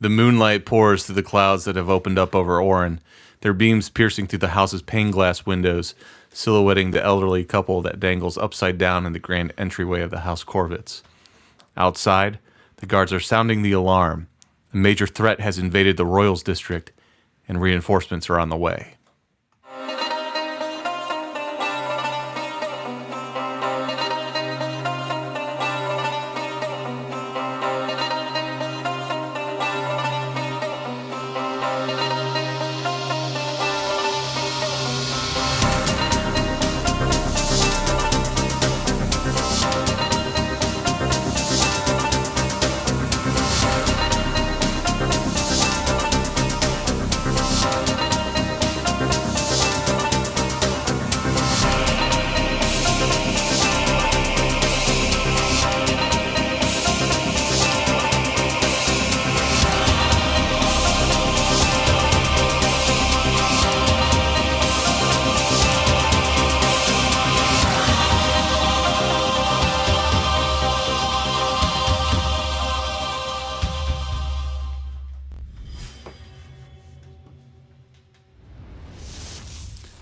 The moonlight pours through the clouds that have opened up over Orin, their beams piercing through the house's pane glass windows, silhouetting the elderly couple that dangles upside down in the grand entryway of the House Corvitts. Outside, the guards are sounding the alarm. A major threat has invaded the Royals district, and reinforcements are on the way.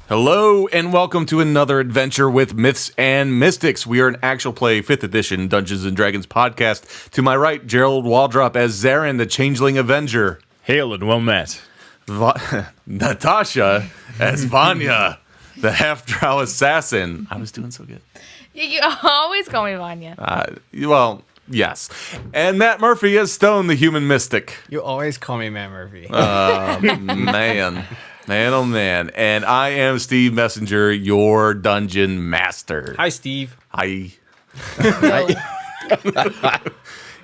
Hello, and welcome to another adventure with Myths and Mystics. We are an actual play 5th edition Dungeons & Dragons podcast. To my right, Gerald Waldrop as Zarin, the Changeling Avenger. Hail and well met. Natasha as Vanya, the half-drow assassin. I was doing so good. You always call me Vanya. Well, yes. And Matt Murphy as Stone, the human mystic. You always call me Matt Murphy. Man. Man, oh man. And I am Steve Messenger, your dungeon master. Hi, Steve. Hi.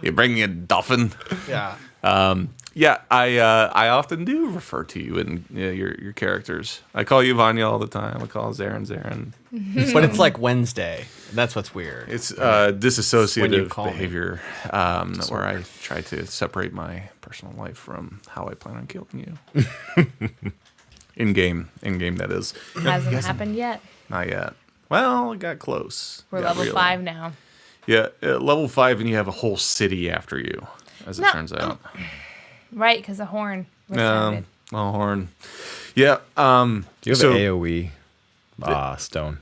You bring me a dolphin? Yeah. I often do refer to you in your characters. I call you Vanya all the time. I call Zarin. But it's like Wednesday. That's what's weird. It's dissociative call me. behavior where I try to separate my personal life from how I plan on killing you. In game, that is. Hasn't happened yet. Not yet. Well, it got close. We're level 5 now. Yeah, level 5, and you have a whole city after you, as it turns out. Right, because the horn was sounded. Oh, horn. Yeah. Do you have an AoE, Stone?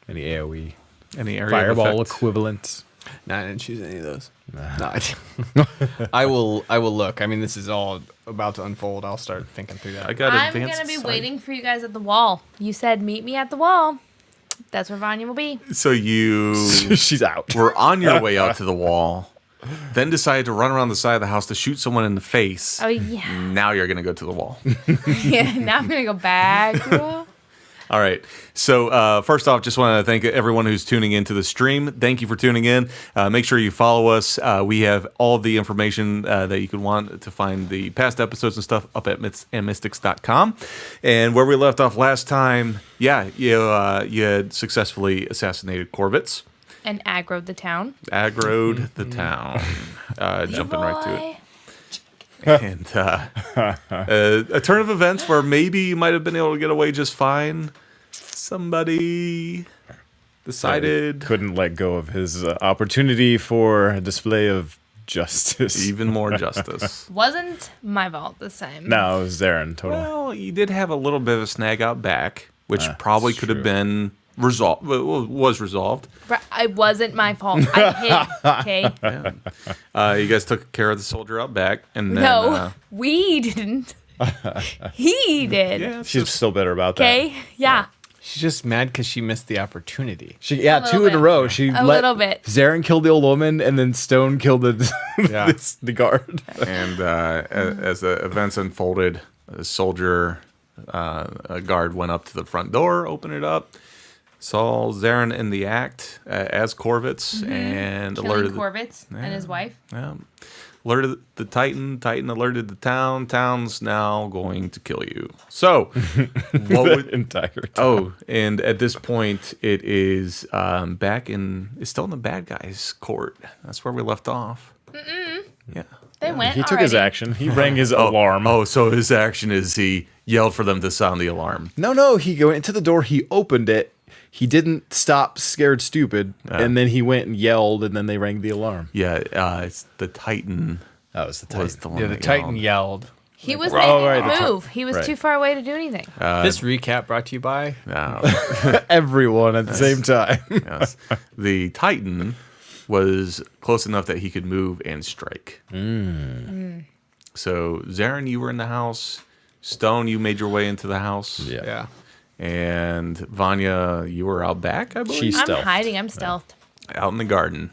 Any AoE? Any area Fireball of effect? equivalent? No, I didn't choose any of those. No, I will look. I mean, this is all about to unfold. I'll start thinking through that. I got I'm advanced going to be sight. waiting for you guys at the wall. You said meet me at the wall. That's where Vanya will be. So you She's out. were on your way out to the wall, then decided to run around the side of the house to shoot someone in the face. Oh, yeah. Now you're going to go to the wall. Yeah, now I'm going to go back. Girl. All right. So first off, just want to thank everyone who's tuning into the stream. Thank you for tuning in. Make sure you follow us. We have all of the information that you could want to find the past episodes and stuff up at mythsandmystics.com. And where we left off last time, you had successfully assassinated Corvitts. And aggroed the town. Aggroed the town. Jumping right to it. And a turn of events where maybe you might have been able to get away just fine. Somebody decided Couldn't let go of his opportunity for a display of justice. even more justice. Wasn't my fault this time. No, it was Zarin, totally. Well, you did have a little bit of a snag out back, which That's probably could have true. been resolved. Was resolved. It wasn't my fault. I hit, okay? You guys took care of the soldier out back, and then No, we didn't. He did. yeah, it's She's just- still bitter about that. Okay? Yeah. She's just mad because she missed the opportunity. She, A little 2 in a bit. row. She A let little bit. Zarin killed the old woman, and then Stone killed the Yeah. the guard. and as the events unfolded, a soldier, a guard went up to the front door, opened it up, saw Zarin in the act as Corvitts, and Killing alerted Corvitts and his wife. alerted the Titan. Titan alerted the town. Town's now going to kill you. So, what would, Entire time. oh, and at this point, it is it's still in the bad guys' court. That's where we left off. Yeah. They went He took his already. action. He rang his alarm. Oh, so his action is he yelled for them to sound the alarm. No, he went into the door, he opened it, he didn't stop scared stupid, and then he went and yelled, and then they rang the alarm. Yeah, it's the Titan That was the Titan. Was the one Yeah, the that Titan yelled. yelled. He was Oh, making right, a the move. He was right. too far away to do anything. This recap brought to you by. No. Everyone at the same time. Yes. The Titan was close enough that he could move and strike. So, Zarin, you were in the house. Stone, you made your way into the house. Yeah. And Vanya, you were out back, I believe? She's I'm stealth. hiding. I'm stealthed. out in the garden.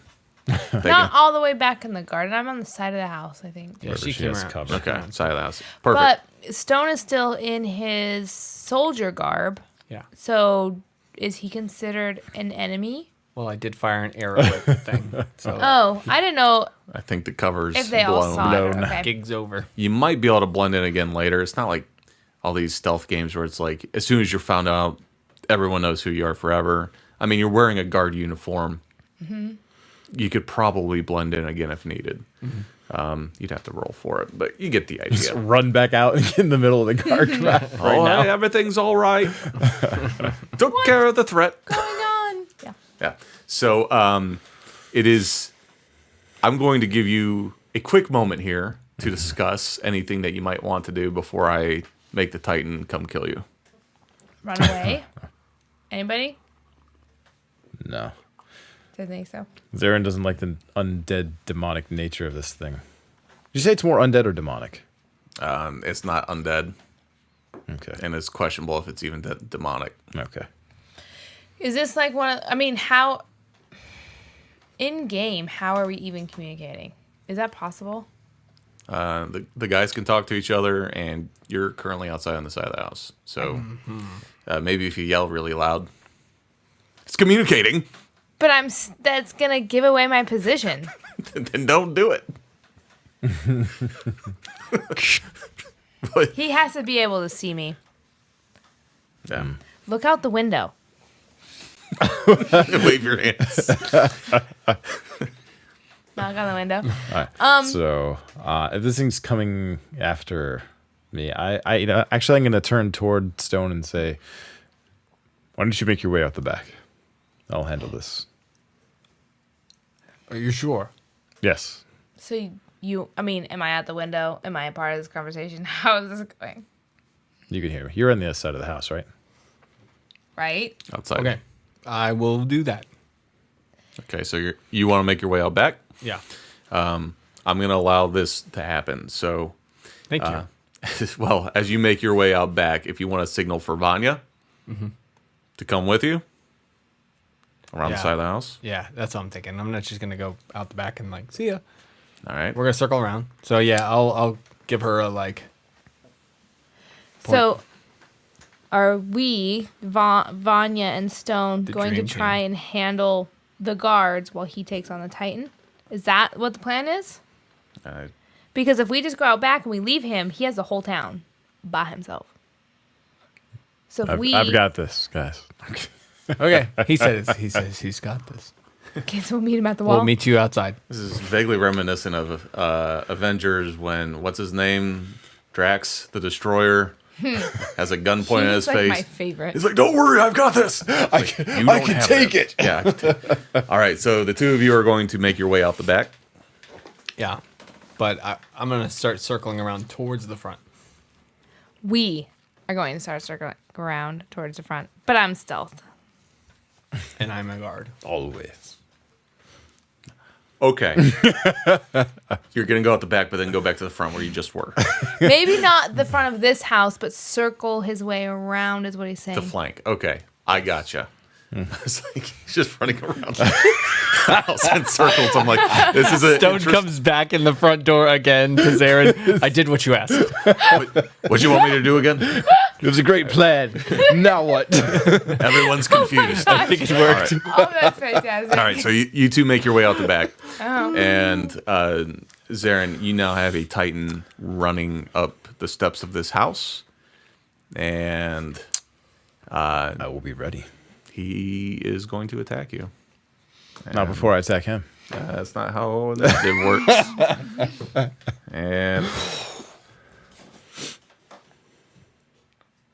Not all the way back in the garden. I'm on the side of the house, I think. Yeah, She she came has around. cover. Okay, side of the house. Perfect. But Stone is still in his soldier garb. Yeah. So is he considered an enemy? Well, I did fire an arrow at the thing. So Oh, I didn't know I think the cover's if they all blown. saw it. blown. Okay. gig's over. You might be able to blend in again later. It's not like all these stealth games where it's like as soon as you're found out, everyone knows who you are forever. I mean, you're wearing a guard uniform. Mm-hmm. You could probably blend in again if needed. You'd have to roll for it, but you get the Just idea. run back out and get in the middle of the guard right Oh, now. hey, everything's all right. Took care of the threat. Going on. Yeah. Yeah. So it is. I'm going to give you a quick moment here to discuss anything that you might want to do before I make the Titan come kill you. Run away. Anybody? No. Didn't think so. Zarin doesn't like the undead demonic nature of this thing. Did you say it's more undead or demonic? It's not undead, Okay. and it's questionable if it's even demonic. Okay. Is this like one of, I mean, how, in game, how are we even communicating? Is that possible? The guys can talk to each other, and you're currently outside on the side of the house. So maybe if you yell really loud, it's communicating. But that's going to give away my position. Then don't do it. But, He has to be able to see me. yeah. Look out the window. Wave your hands. Knock on the window. All right. So if this thing's coming after me, actually I'm going to turn toward Stone and say, why don't you make your way out the back? I'll handle this. Are you sure? Yes. So I mean, am I at the window? Am I a part of this conversation? How is this going? You can hear me. You're on the other side of the house, right? Right? Outside. Okay. I will do that. Okay, so you want to make your way out back? Yeah. I'm going to allow this to happen. So, Thank you. well, as you make your way out back, if you want to signal for Vanya to come with you around the Yeah. side of the house. Yeah, that's what I'm thinking. I'm not just gonna go out the back and like, see ya. All right. We're gonna circle around. So yeah, I'll give her a like. So, are we, Vanya and Stone, The going to dream try team. and handle the guards while he takes on the Titan? Is that what the plan is? Because if we just go out back and we leave him, he has the whole town by himself. So if I've got this, guys. Okay. He says he's got this. Okay, so we'll meet him at the wall. We'll meet you outside. This is vaguely reminiscent of Avengers when, what's his name? Drax, the Destroyer, has a gun pointed at his He's like face. my favorite. He's like, don't worry, I've got this. I can take it. Yeah. I can take- All right, so the two of you are going to make your way out the back. Yeah. But I'm gonna start circling around towards the front. We are going to start circling around towards the front, but I'm stealth. And I'm a guard. Always. Okay. You're going to go out the back, but then go back to the front where you just were. Maybe not the front of this house, but circle his way around is what he's saying. The flank. Okay, I gotcha. It's like he's just running around the house in circles. I'm like, this is a Stone comes back in the front door again to Zarin. I did what you asked. What you want me to do again? It was a great plan. Now what? Everyone's confused. I think it worked. Oh, that's fantastic. All right, so you two make your way out the back, Oh. and Zarin, you now have a Titan running up the steps of this house, and I will be ready. he is going to attack you. Not before I attack him. That's not how that works. And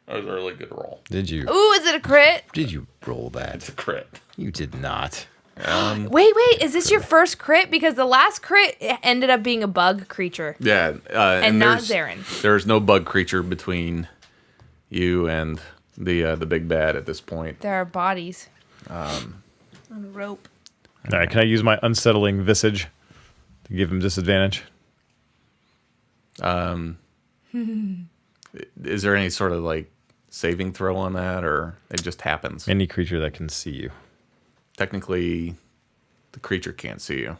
that was a really good roll. Did you? Ooh, is it a crit? Did you roll that? It's a crit. You did not. Wait, is this your first crit? Because the last crit ended up being a bug creature. Yeah, and not Zarin. There's no bug creature between you and the big bad at this point. There are bodies on a rope. All right, can I use my unsettling visage to give him disadvantage? Is there any sort of like saving throw on that, or it just happens? Any creature that can see you. Technically, the creature can't see you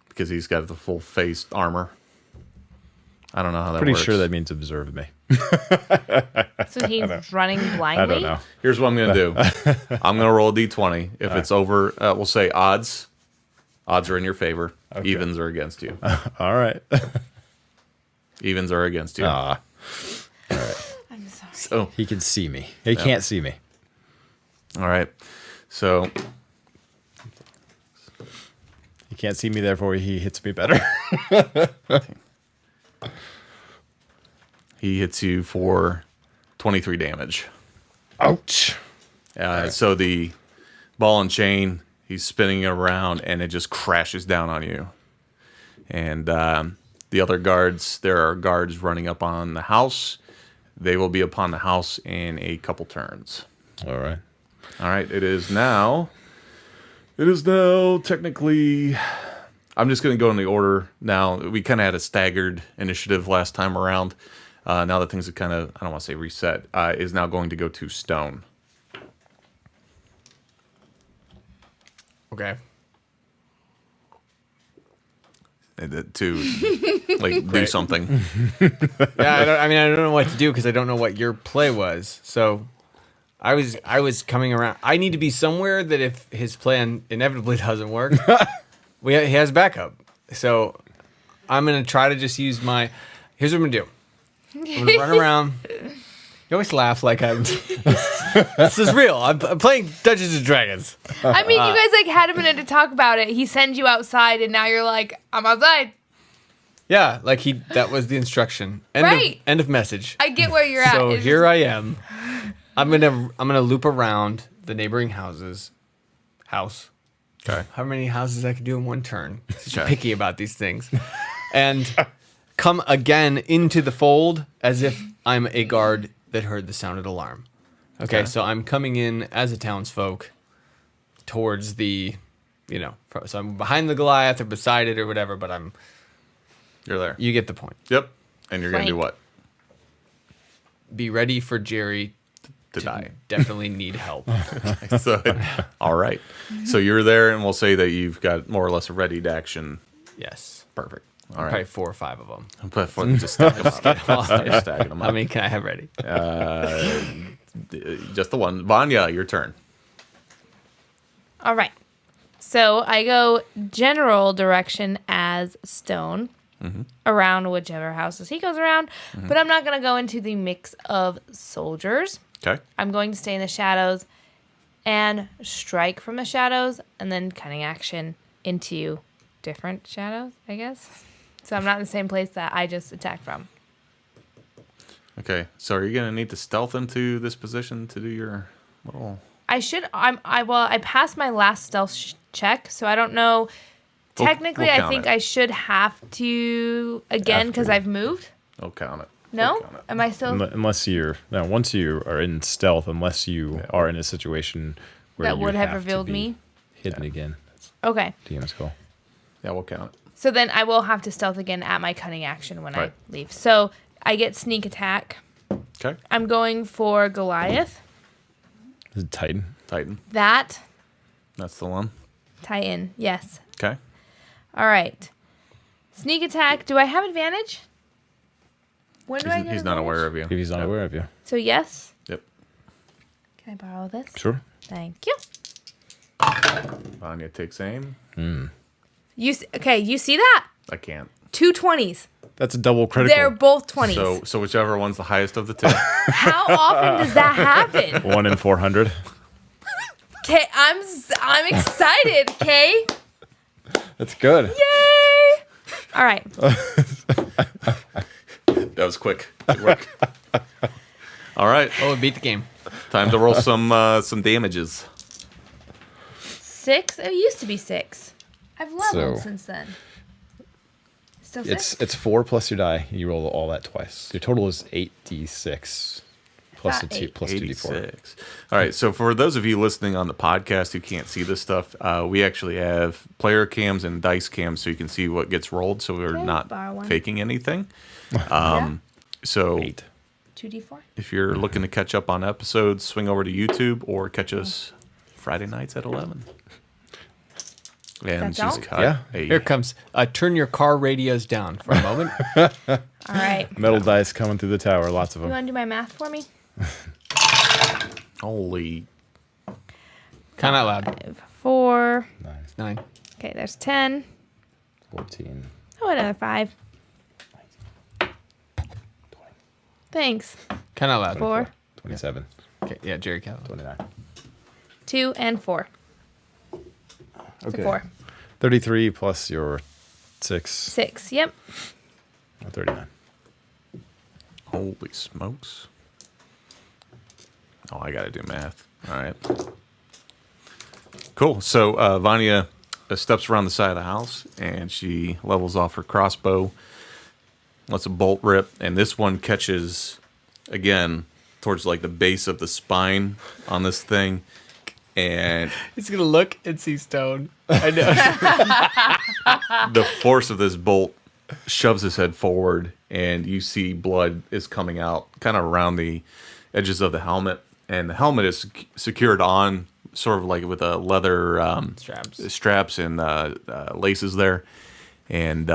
because he's got the full face armor. I don't know how that Pretty works. sure that means observe me. So he's running blindly? I don't know. Here's what I'm going to do. I'm going to roll a d20. If it's over, we'll say odds. Odds are in your favor. Okay. Evens are against you. All right. Evens are against you. Ah, I'm sorry. So, he can see me. He can't see me. all right. So, He can't see me, therefore he hits me better. he hits you for 23 damage. Ouch. So the ball and chain, he's spinning around, and it just crashes down on you. And the other guards, there are guards running up on the house. They will be upon the house in a couple turns. All right. All right, it is now technically, I'm just going to go in the order now. We kind of had a staggered initiative last time around. Now that things have kind of, I don't want to say reset, is now going to go to Stone. Okay. To like do something. Yeah, I don't know what to do because I don't know what your play was. So I was coming around. I need to be somewhere that if his plan inevitably doesn't work, he has backup. So I'm gonna try to just use my. Here's what I'm gonna do. I'm gonna run around. You always laugh like I'm. This is real. I'm playing Dungeons and Dragons. I mean, you guys like had a minute to talk about it. He sends you outside, and now you're like, I'm outside. Yeah, like that was the instruction. Right. End of message. I get where you're at. So It's here just- I am. I'm gonna loop around the neighboring house. Okay. How many houses I can do in one turn? Such Okay. picky about these things. And come again into the fold as if I'm a guard that heard the sounded alarm. Okay, so I'm coming in as a townsfolk towards the, so I'm behind the Goliath or beside it or whatever, but You're there. you get the point. Yep. And you're going to do what? Be ready for Jerry To die. definitely need help. So, all right. So you're there, and we'll say that you've got more or less a ready to action. Yes. Perfect. All Probably right. 4 or 5 of them. But just stack them up. Just stacking them How up. many can I have ready? Just the one. Vanya, your turn. All right. So I go general direction as Stone around whichever houses he goes around, but I'm not going to go into the mix of soldiers. Okay. I'm going to stay in the shadows and strike from the shadows and then cunning action into different shadows, I guess. So I'm not in the same place that I just attacked from. Okay. So are you going to need to stealth into this position to do your little... I passed my last stealth check, so I don't know. We'll Technically, I count think it. I should have to again because I've moved. I'll count it. No? We'll count it. Am I still? Unless once you are in stealth, unless you are in a situation where That you would have to revealed be me? hidden again. That's Okay. DM's call. Yeah, we'll count it. So then I will have to stealth again at my cunning action when Right. I leave. So I get sneak attack. Okay. I'm going for Goliath. Is it Titan? Titan. That That's the one. Titan. Yes. Okay. All right. Sneak attack. Do I have advantage? When do I get He's not advantage? aware of you. If he's not aware of you. So yes. Yep. Can I borrow this? Sure. Thank you. Vanya takes aim. You see that? I can't. 2 20s. That's a double critical. They're both 20s. So whichever one's the highest of the two. How often does that happen? 1 in 400. Okay, I'm excited, Kay. That's good. Yay! All right. That was quick. Good work. All right. Oh, beat the game. Time to roll some damages. 6? It used to be 6. I've leveled So- since then. Still 6? It's 4 plus your die. You roll all that twice. Your total is 8d6 plus Thought a 2 8. plus 2d4. 86. All right. So for those of you listening on the podcast who can't see this stuff, we actually have player cams and dice cams, so you can see what gets rolled. So we're Okay, not borrow one. faking anything. Yeah. So 8. 2d4? if you're looking to catch up on episodes, swing over to YouTube or catch us Friday nights at 11. And That's she's all? cut. Yeah. Here comes. Turn your car radios down for a moment. All right. Metal dice coming through the tower. Lots of You them. want to do my math for me? Holy. Kind of loud. 4. 9. Okay, there's 10. 14. Oh, another 5. Thanks. Kind of loud. 4, 27. Okay, yeah, Jerry Calvin. 29. 2, and 4. Okay. 4. 33 plus your 6. 6. Yep. 39. Holy smokes. Oh, I got to do math. All right. Cool. So Vanya steps around the side of the house and she levels off her crossbow, lets a bolt rip, and this one catches again towards like the base of the spine on this thing. And He's going to look and see stone. I know. the force of this bolt shoves his head forward, and you see blood is coming out kind of around the edges of the helmet. And the helmet is secured on sort of like with a leather straps and laces there. And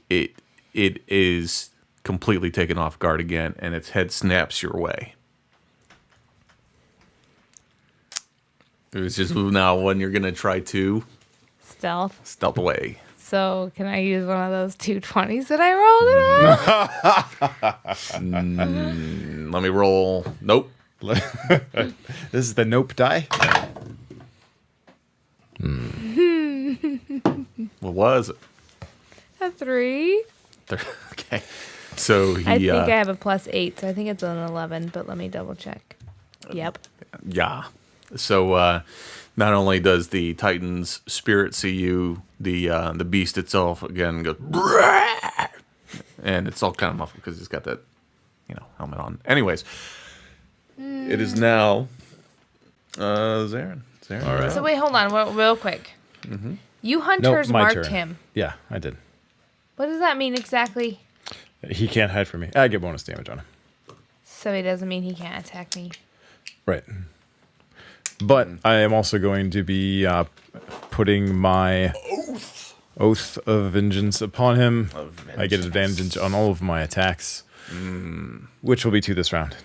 it is completely taken off guard again, and its head snaps your way. It was just now when you're going to try to stealth away. So, can I use one of those 220s that I rolled? Let me roll. Nope. This is the nope die. What was it? A 3. Okay. So he. I think I have a +8, so I think it's an 11, but let me double check. Yep. Yeah. So not only does the Titan's spirit see you, the beast itself again goes, and it's all kind of muffled because he's got that, helmet on. Anyways, it is now Zarin. Zarin. All right. So, wait, hold on, real quick. You hunters my marked turn. him. Yeah, I did. What does that mean exactly? He can't hide from me. I get bonus damage on him. So, it doesn't mean he can't attack me. Right. But I am also going to be putting my oath of vengeance upon him. I get advantage on all of my attacks, which will be 2 this round.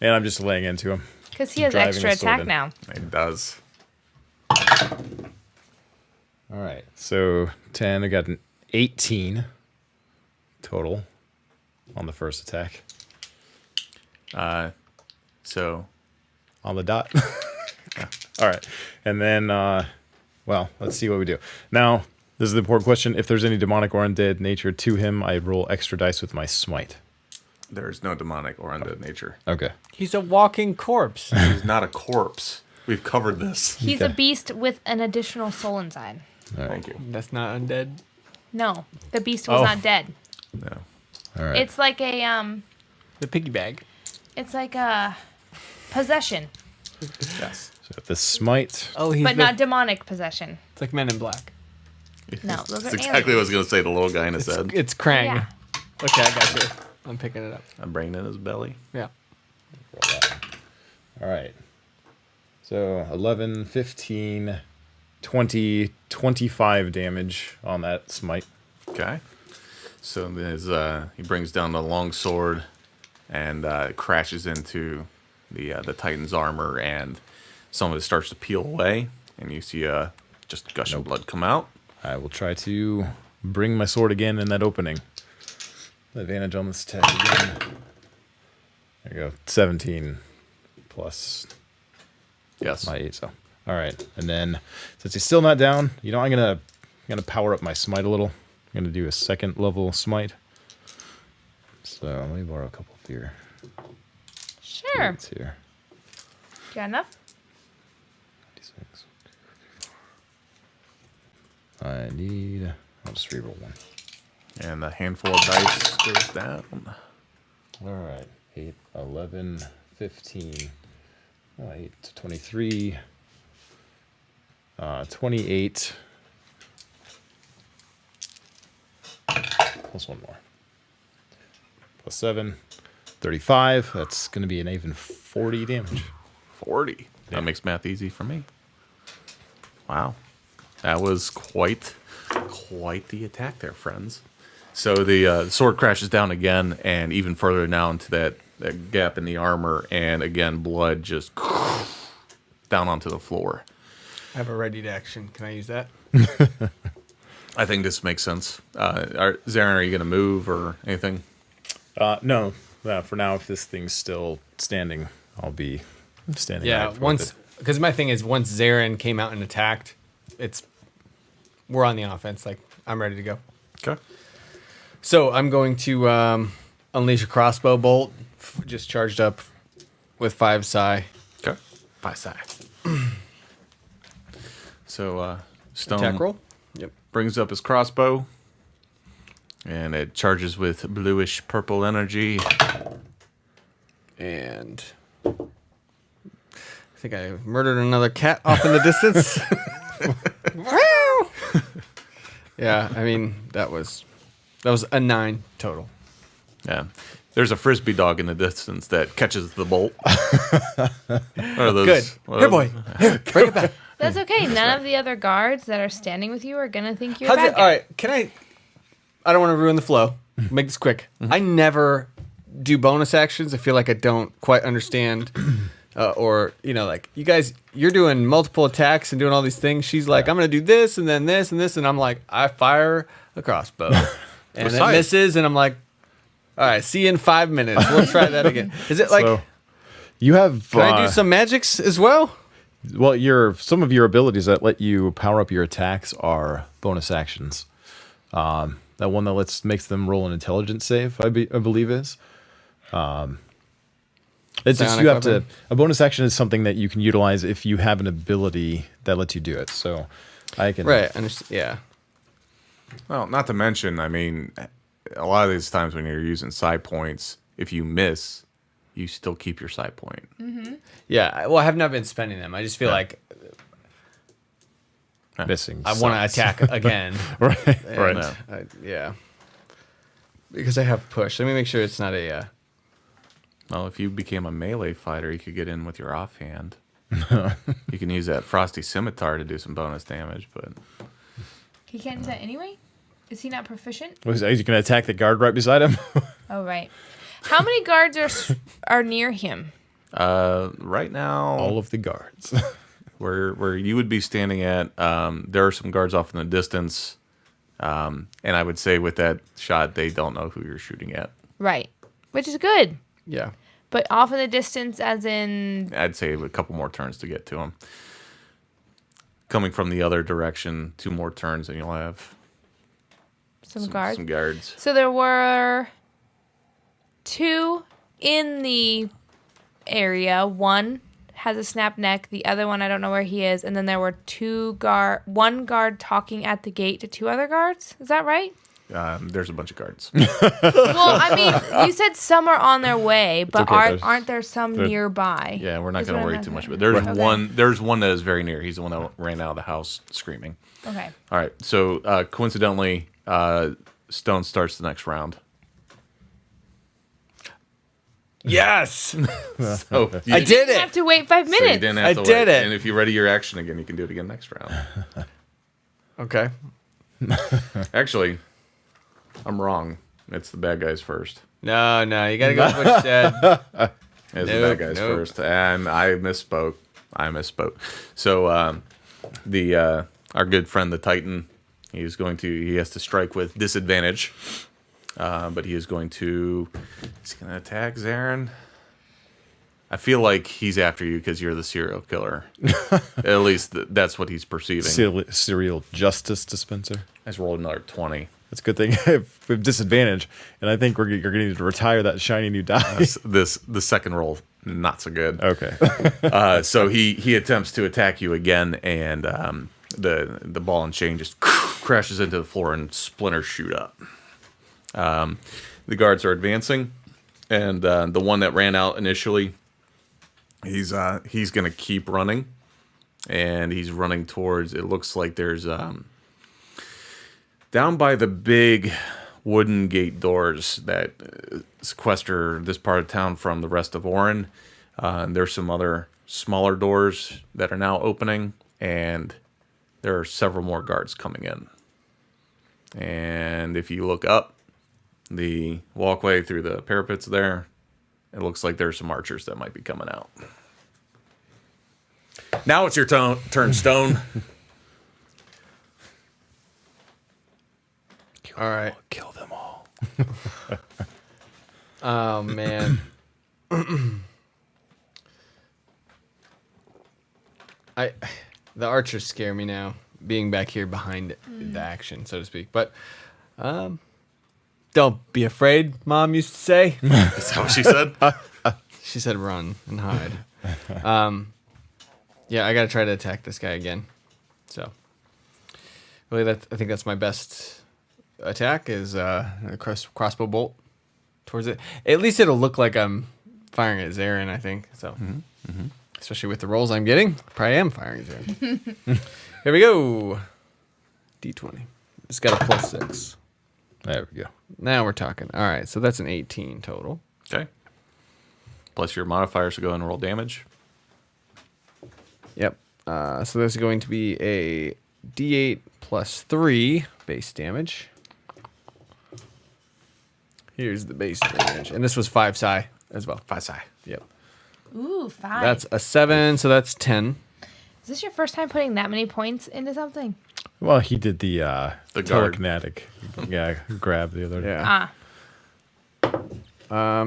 And I'm just laying into him. Because he has Driving extra a sword attack in. now. It does. All right. So 10. I got an 18 total on the first attack. So On the dot. All right. And then, well, let's see what we do. Now, this is the important question. If there's any demonic or undead nature to him, I roll extra dice with my smite. there's no demonic or undead nature. Okay. He's a walking corpse. He's not a corpse. We've covered this. He's a Okay. beast with an additional soul inside. All right. Thank you. That's not undead. No, the beast was Oh. not dead. No. All right. It's like a The piggy bag. it's like a possession, Yes. So the smite. Oh, he's but not demonic possession. It's like Men in Black. No, those That's are exactly what I was going to say. The little guy in his head. It's Krang. Yeah. Okay, I got you. I'm picking it up. A brain in his belly. Yeah. Roll that. All right. So 11, 15, 20, 25 damage on that smite. Okay. So there's, he brings down the long sword and crashes into the Titan's armor, and some of it starts to peel away, and you see just a gush of blood come out. I will try to bring my sword again in that opening. Advantage on this attack again. There you go. 17 plus Yes. my 8. So, all right. And then since he's still not down, I'm gonna power up my smite a little. I'm gonna do a 2nd level smite. So let me borrow a couple of your Sure. units here. Got enough? 6. I'll just reroll one. And the handful of dice goes down. All right. 8, 11, 15. 8 to 23. 28. Plus one more. Plus 7. 35. That's going to be an even 40 damage. 40. That makes math easy for me. Wow. That was quite the attack there, friends. So the sword crashes down again, and even further now into that gap in the armor, and again, blood just down onto the floor. I have a ready to action. Can I use that? I think this makes sense. Zarin, are you going to move or anything? No. For now, if this thing's still standing, I'll be standing. Yeah, because my thing is, once Zarin came out and attacked, we're on the offense. Like, I'm ready to go. Okay. So I'm going to unleash a crossbow bolt, just charged up with 5 psi. Okay. 5 psi. So Stone Attack roll. Yep. brings up his crossbow, and it charges with bluish purple energy. And I think I murdered another cat off in the distance. Yeah, I mean, that was a 9 total. Yeah. There's a frisbee dog in the distance that catches the bolt. Or those, Good. Here, boy. Here, bring it back. That's okay. None of the other guards that are standing with you are gonna think you're How's bad it? guy. All right, I don't want to ruin the flow. Make this quick. I never do bonus actions. I feel like I don't quite understand. Or, like, you guys, you're doing multiple attacks and doing all these things. She's like, I'm going to do this and then this and this. And I'm like, I fire a crossbow. And it misses. And I'm like, all right, see you in 5 minutes. We'll try that again. Is it like, you have... can I do some magics as well? Well, some of your abilities that let you power up your attacks are bonus actions. That one that makes them roll an intelligence save, I believe is. It's just you have to. A bonus action is something that you can utilize if you have an ability that lets you do it. So I can. Right. Yeah. Well, not to mention, I mean, a lot of these times when you're using side points, if you miss, you still keep your side point. Mm-hmm. Yeah. Well, I have not been spending them. I just feel like missing. I want to attack again. Right. And, Right. Yeah. Because I have push. Let me make sure it's not a. Well, if you became a melee fighter, you could get in with your offhand. You can use that frosty scimitar to do some bonus damage, but He can't do that anyway? Is he not proficient? You can attack the guard right beside him. Oh, right. How many guards are near him? right now, All of the guards. where you would be standing at, there are some guards off in the distance, and I would say with that shot, they don't know who you're shooting at. Right. Which is good. Yeah. But off in the distance, as in... I'd say a couple more turns to get to them. Coming from the other direction, 2 more turns, and you'll have Some guards. Some guards. So there were 2 in the area. One has a snap neck. The other one, I don't know where he is. And then there were 1 guard talking at the gate to 2 other guards. Is that right? There's a bunch of guards. Well, I mean, you said some are on their way, but okay, aren't there some nearby? Yeah, we're not Is going to what worry I'm too much. asking. But there's Okay. one. There's one that is very near. He's the one that ran out of the house screaming. Okay. All right. So coincidentally, Stone starts the next round. Yes. Oh, I did You it. have to wait 5 So you minutes. didn't have I to did wait. it. And if you ready your action again, you can do it again next round. Okay. Actually, I'm wrong. It's the bad guys first. No, you got to go with what you said. It's the Nope, bad guys nope. first. And I misspoke. So our good friend the Titan, he has to strike with disadvantage. But he's going to attack Zarin. I feel like he's after you because you're the serial killer. At least that's what he's perceiving. Serial justice dispenser. I just rolled another 20. That's a good thing. We have disadvantage, and I think you're going to need to retire that shiny new die. The second roll not so good. Okay. So he attempts to attack you again, and the ball and chain just crashes into the floor and splinters shoot up. The guards are advancing, and the one that ran out initially, he's going to keep running, and he's running towards. It looks like there's down by the big wooden gate doors that sequester this part of town from the rest of Orin. There's some other smaller doors that are now opening, and there are several more guards coming in. And if you look up the walkway through the parapets there, it looks like there's some archers that might be coming out. Now it's your turn, Stone. All right. Kill them all. Oh man. The archers scare me now, being back here behind the action, so to speak. But don't be afraid, Mom used to say. Is that what she said? She said run and hide. Yeah, I gotta try to attack this guy again. So really, I think that's my best attack is a crossbow bolt towards it. At least it'll look like I'm firing at Zarin, I think. So, especially with the rolls I'm getting, probably am firing at Zarin. Here we go. D20. It's got a +6. There we go. Now we're talking. All right, so that's an 18 total. Okay. Plus your modifiers to go and roll damage. Yep. So that's going to be a D8 +3 base damage. Here's the base damage. And this was 5 psi as well. 5 psi. Yep. Ooh, 5. That's a 7, so that's 10. Is this your first time putting that many points into something? Well, he did the guard. telekinetic grab the other day. Ah.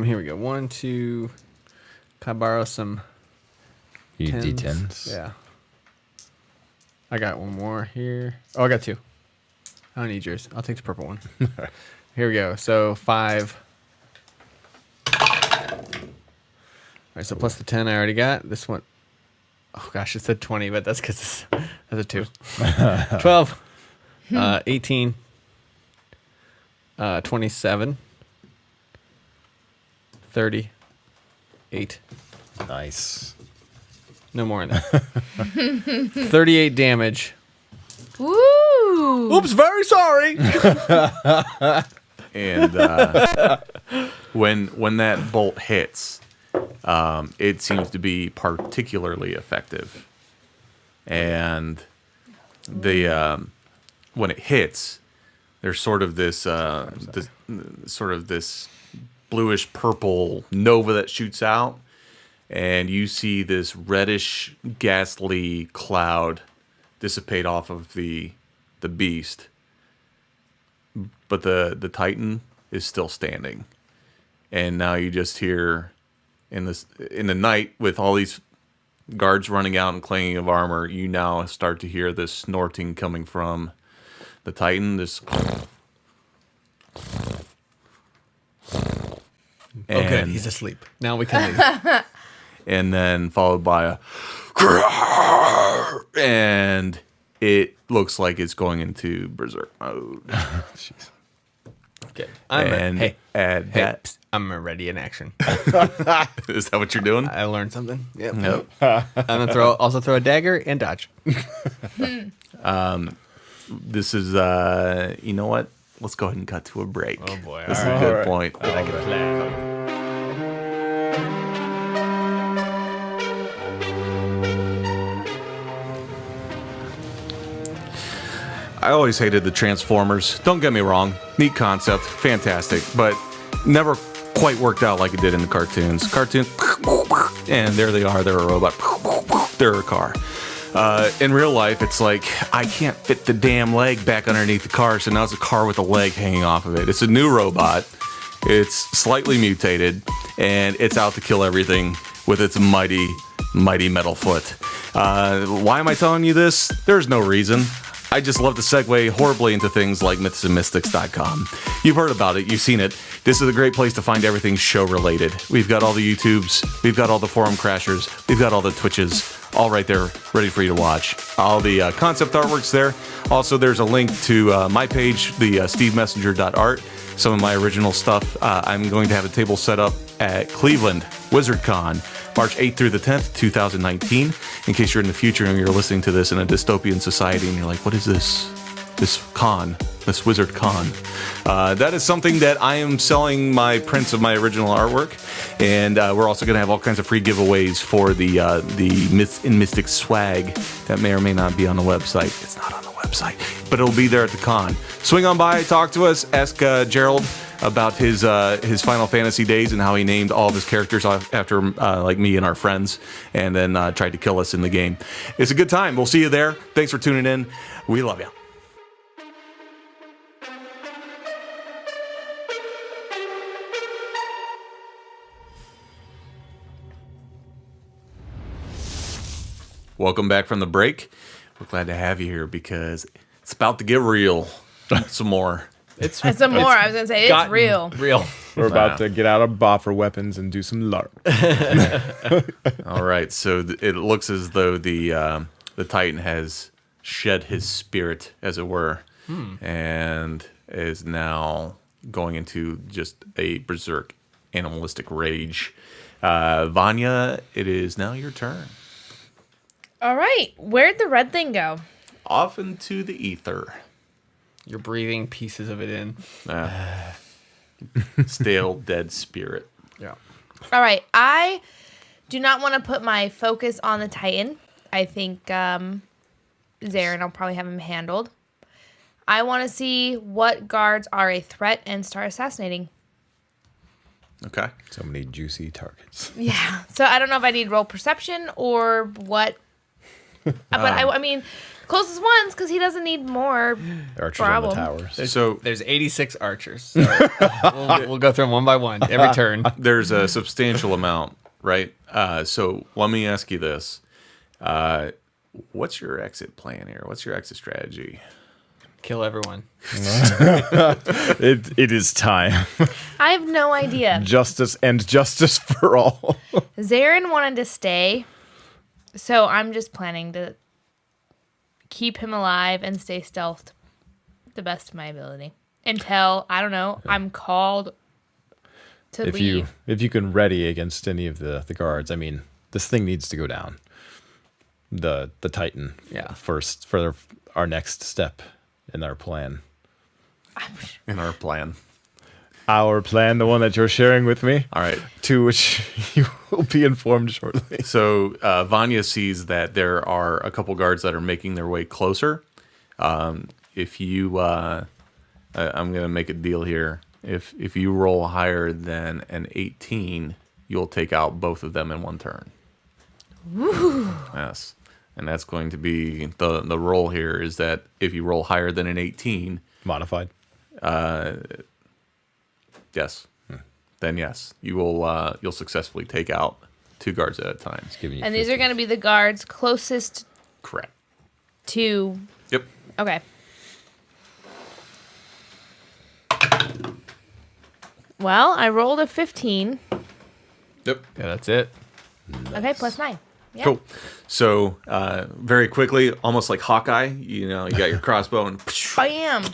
Here we go. 1, 2. Can I borrow some You tens? D10s. Yeah. I got one more here. Oh, I got 2. I don't need yours. I'll take the purple one. Here we go. So 5. All right, so plus the 10 I already got. This one, oh gosh, it said 20, but that's because that's a 2. 12, 18, 27, 38. Nice. No more in that. 38 damage. Woo! Oops, very sorry. And when that bolt hits, it seems to be particularly effective. And the when it hits, there's sort of this bluish purple nova that shoots out, and you see this reddish ghastly cloud dissipate off of the beast. But the Titan is still standing. And now you just hear in the night with all these guards running out and clanging of armor, you now start to hear this snorting coming from the Titan. This Okay, he's asleep. Now we can leave. and then followed by a and it looks like it's going into berserk mode. Okay. And add that. Psst, I'm already in action. Is that what you're doing? I learned something. Yep. Nope. I'm gonna also throw a dagger and dodge. This is you know what? Let's go ahead and cut to a break. Oh boy. This is All a right. good point. I always hated the Transformers. Don't get me wrong. Neat concept, fantastic, but never quite worked out like it did in the cartoons. And there they are. They're a robot. They're a car. In real life, it's like, I can't fit the damn leg back underneath the car, so now it's a car with a leg hanging off of it. It's a new robot. It's slightly mutated, and it's out to kill everything with its mighty, mighty metal foot. Why am I telling you this? There's no reason. I just love to segue horribly into things like mythsandmystics.com. You've heard about it, you've seen it. This is a great place to find everything show related. We've got all the YouTubes, we've got all the forum crashers, we've got all the Twitches, all right there, ready for you to watch. All the concept artwork's there. Also, there's a link to my page, the stevemessenger.art. Some of my original stuff. I'm going to have a table set up at Cleveland WizardCon, March 8th through the 10th, 2019. In case you're in the future and you're listening to this in a dystopian society and you're like, what is this? This con, this wizard con. That is something that I am selling my prints of my original artwork, and we're also going to have all kinds of free giveaways for the Myth and Mystic swag that may or may not be on the website. It's not on the website, but it'll be there at the con. Swing on by, talk to us, ask Gerald about his Final Fantasy days and how he named all of his characters after like me and our friends, and then tried to kill us in the game. It's a good time. We'll see you there. Thanks for tuning in. We love you. Welcome back from the break. We're glad to have you here because it's about to get real. Some more. It's some more. I was gonna say it's real. Real. We're about to get out of boffer weapons and do some LARP. All right. So it looks as though the Titan has shed his spirit, as it were, and is now going into just a berserk animalistic rage. Vanya, it is now your turn. All right. Where'd the red thing go? Off into the ether. You're breathing pieces of it in. Stale, dead spirit. Yeah. All right. I do not want to put my focus on the Titan. I think Zarin, I'll probably have him handled. I want to see what guards are a threat and start assassinating. Okay. So many juicy targets. Yeah. So I don't know if I need roll perception or what. But I mean, closest ones because he doesn't need more. Archers Problem. on the towers. So There's 86 archers. So we'll go through them one by one every turn. there's a substantial amount, right? So let me ask you this. What's your exit plan here? What's your exit strategy? Kill everyone. It is time. I have no idea. Justice for all. Zarin wanted to stay, so I'm just planning to keep him alive and stay stealthed the best of my ability until, I don't know, I'm called to leave. If you can ready against any of the guards, I mean, this thing needs to go down. The Titan, first for our next step in our plan. Our plan, the one that you're sharing with me. All right. To which you will be informed shortly. So Vanya sees that there are a couple guards that are making their way closer. If you, I'm going to make a deal here. If you roll higher than an 18, you'll take out both of them in one turn. Woo. Yes. And that's going to be the roll here is that if you roll higher than an 18, Modified. yes, then yes, you will you'll successfully take out 2 guards at a time. And these are going to be the guards closest Correct. to. Yep. Okay. Well, I rolled a 15. Yep. Yeah, that's it. Okay, plus 9. Yeah. Cool. So very quickly, almost like Hawkeye, you know, you got your crossbow and Bam.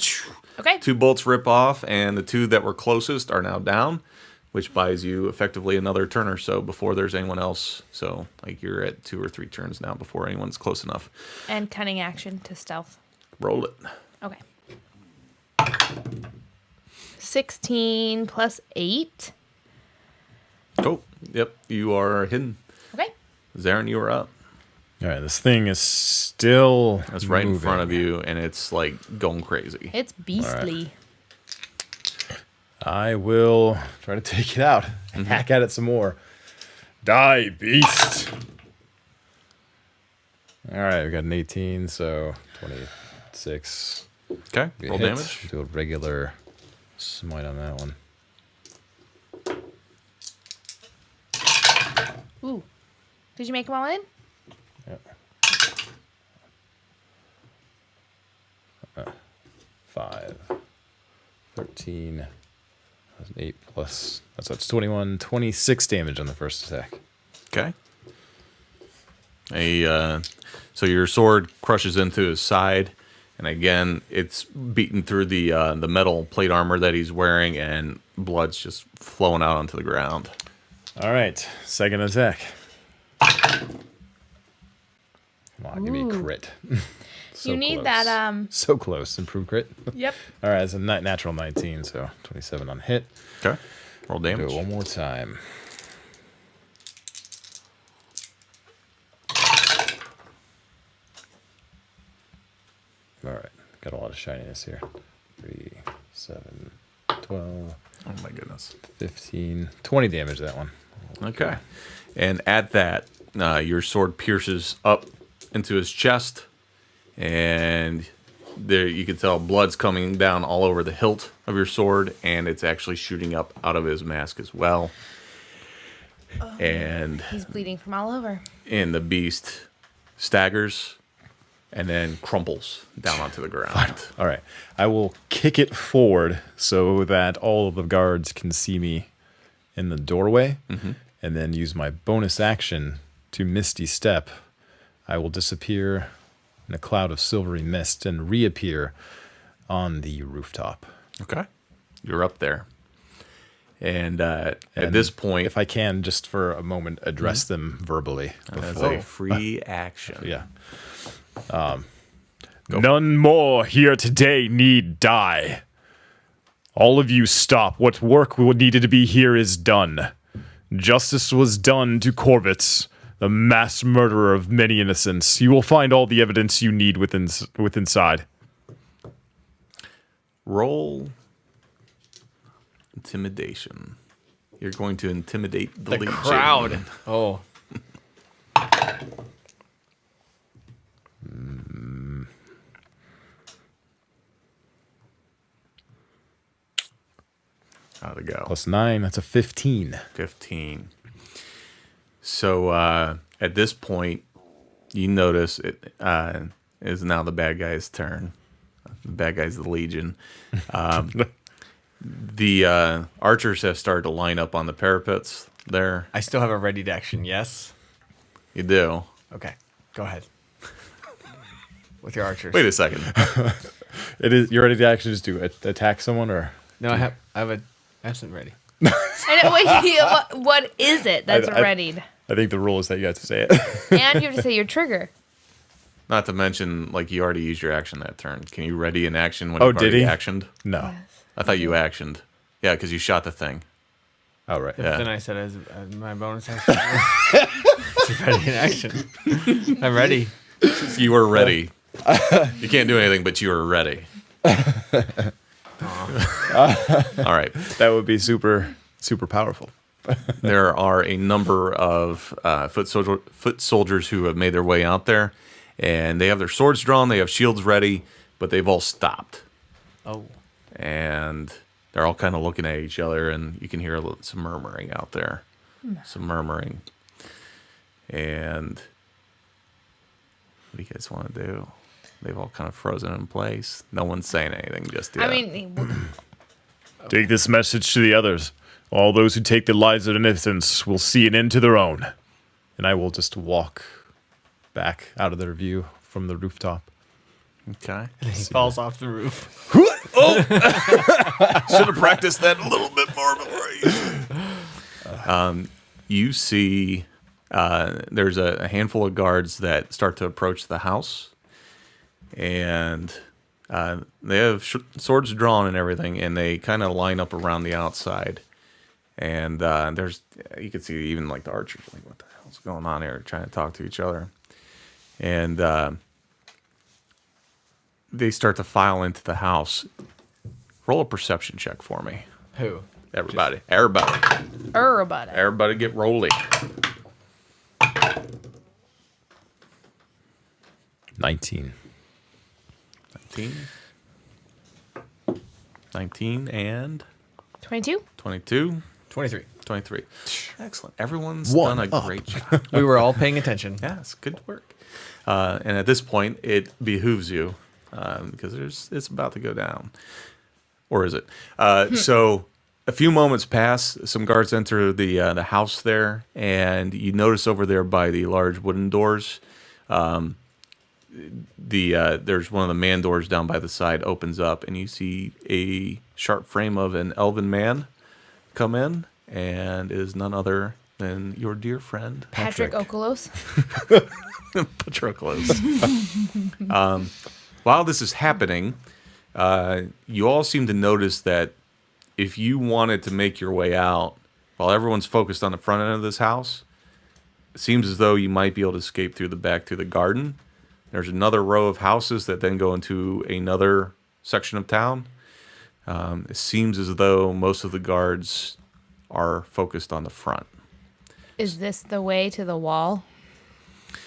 Okay. 2 bolts rip off, and the 2 that were closest are now down, which buys you effectively another turn or so before there's anyone else. So like you're at 2 or 3 turns now before anyone's close enough. And cunning action to stealth. Roll it. Okay. 16 plus 8. Oh, yep, you are hidden. Okay. Zarin, you are up. All right, this thing is still That's right in front of moving. you, and it's like going crazy. It's beastly. I will try to take it out. Hack at it some more. Die, beast. All right, we got an 18, so 26. Okay, roll Hit. damage. Do a regular smite on that one. Ooh. Did you make them all in? Yep. 5, 13, that's an 8 plus. That's 21, 26 damage on the first attack. Okay. So your sword crushes into his side, and again, it's beaten through the metal plate armor that he's wearing, and blood's just flowing out onto the ground. All right, second attack. Come on, give me a crit. So you need close. that. So close, improve crit. Yep. All right, it's a natural 19, so 27 on hit. Okay. Roll Do damage. it one more time. All right, got a lot of shininess here. 3, 7, 12, Oh my goodness. 15, 20 damage that one. Okay. And at that, your sword pierces up into his chest, and there you can tell blood's coming down all over the hilt of your sword, and it's actually shooting up out of his mask as well. And He's bleeding from all over. the beast staggers and then crumples down onto the ground. All right, I will kick it forward so that all of the guards can see me in the doorway, and then use my bonus action to Misty Step. I will disappear in a cloud of silvery mist and reappear on the rooftop. Okay. You're up there. And at this point, If I can, just for a moment, address them verbally. as Before. a free action. Yeah. None more here today need die. All of you stop. What work needed to be here is done. Justice was done to Corvitz, the mass murderer of many innocents. You will find all the evidence you need inside. Roll intimidation. You're going to intimidate the Legion. crowd. Oh, How'd it go? +9, that's a 15. 15. So at this point, you notice it is now the bad guy's turn. The bad guy's the Legion. The archers have started to line up on the parapets there. I still have a ready to action. Yes. You do. Okay. Go ahead. With your archers. Wait a second. It is. You're ready to actually just do attack someone, or No, I have something ready. What is it that's I- readied? I think the rule is that you have to say it. And you have to say your trigger. Not to mention, like, you already used your action that turn. Can you ready an action when Oh, you've did already he? actioned? No. I thought you actioned. Yeah, because you shot the thing. Oh right. Yeah. Then I said as my bonus action. It's ready in action. I'm ready. You were ready. You can't do anything, but you were ready. All right. That would be super powerful. There are a number of foot soldiers who have made their way out there, and they have their swords drawn, they have shields ready, but they've all stopped. Oh. And they're all kind of looking at each other, and you can hear some murmuring out there. Some murmuring. And what do you guys want to do? They've all kind of frozen in place. No one's saying anything just yet. I mean, Take this message to the others. All those who take the lives of innocents will see an end to their own. And I will just walk back out of their view from the rooftop. Okay. He falls off the roof. Should have practiced that a little bit more before you see there's a handful of guards that start to approach the house, and they have swords drawn and everything, and they kind of line up around the outside. And you can see even like the archers, like, what the hell's going on here, trying to talk to each other. And they start to file into the house. Roll a perception check for me. Who? Everybody get rolly. 19. 19 and 22? 22. 23. 23. Excellent. Everyone's One done a up. great job. We were all paying attention. Yes, good work. And at this point, it behooves you, because it's about to go down. Or is it? So a few moments pass. Some guards enter the house there, and you notice over there by the large wooden doors, there's one of the man doors down by the side opens up, and you see a sharp frame of an elven man come in, and is none other than your dear friend Patrick Okolos. Patroclus. While this is happening, you all seem to notice that if you wanted to make your way out, while everyone's focused on the front end of this house, it seems as though you might be able to escape through the back through the garden. There's another row of houses that then go into another section of town. It seems as though most of the guards are focused on the front. Is this the way to the wall?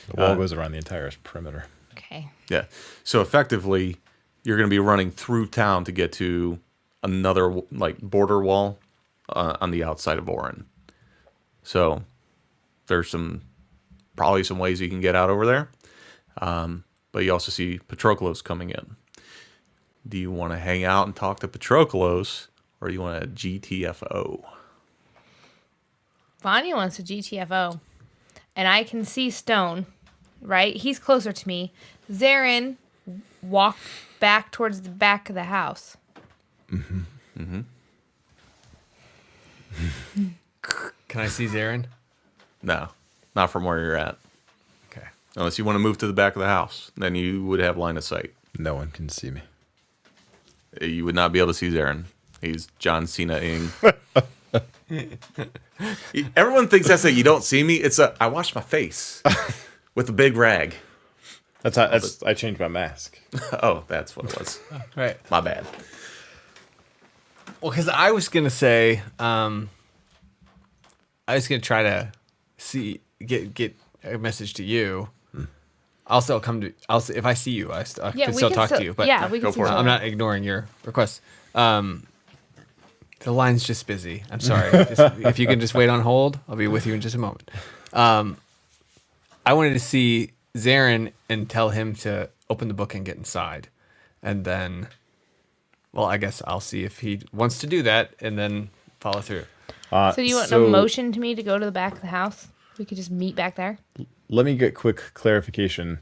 The wall goes around the entire perimeter. Okay. Yeah. So effectively, you're going to be running through town to get to another like border wall on the outside of Orin. So there's probably some ways you can get out over there. But you also see Patroclus coming in. Do you want to hang out and talk to Patroclus, or do you want a GTFO? Vanya wants a GTFO. And I can see Stone, right? He's closer to me. Zarin walked back towards the back of the house. Can I see Zarin? No, not from where you're at. Okay. Unless you want to move to the back of the house, then you would have line of sight. No one can see me. You would not be able to see Zarin. He's John Cena-ing. Everyone thinks that's you don't see me. It's I wash my face with a big rag. I changed my mask. Oh, that's what it was. Right. My bad. Well, because I was gonna say, I was gonna try to get a message to you. I'll still come to. If I see you, I can still talk to you. But we can go for it. see I'm not ignoring your request. The line's just busy. I'm sorry. If you can just wait on hold, I'll be with you in just a moment. I wanted to see Zarin and tell him to open the book and get inside. And then, well, I guess I'll see if he wants to do that and then follow through. So do you want a motion to me to go to the back of the house? We could just meet back there. Let me get quick clarification.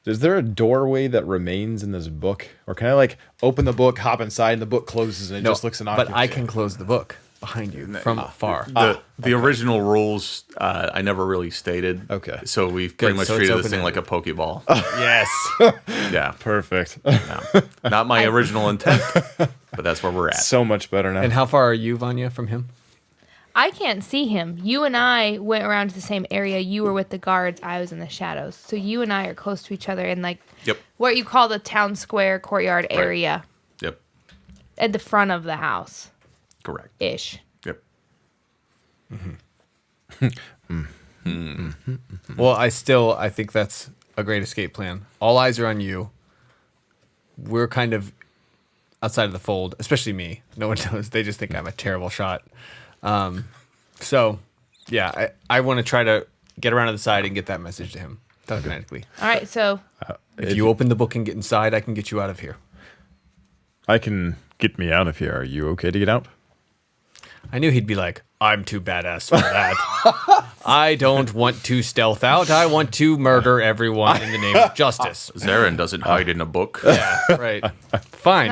Is there a doorway that remains in this book? Or can I like open the book, hop inside, and the book closes and it just looks innocuous? But I can close the book behind you from afar. The original rules I never really stated. Okay. So we've pretty much so it's treated this thing open-ended. like a Pokeball. Yes. Yeah. Perfect. No. Not my original intent, but that's where we're at. So much better now. And how far are you, Vanya, from him? I can't see him. You and I went around to the same area. You were with the guards. I was in the shadows. So you and I are close to each other in like what you call the town square courtyard area Yep. at the front of the house. Correct. Ish. Yep. Well, I think that's a great escape plan. All eyes are on you. We're kind of outside of the fold, especially me. No one knows. They just think I'm a terrible shot. So, yeah, I want to try to get around to the side and get that message to him telekinetically. All right, so If you open the book and get inside, I can get you out of here. I can get me out of here. Are you okay to get out? I knew he'd be like, I'm too badass for that. I don't want to stealth out. I want to murder everyone in the name of justice. Zarin doesn't hide in a book. Yeah, right. Fine.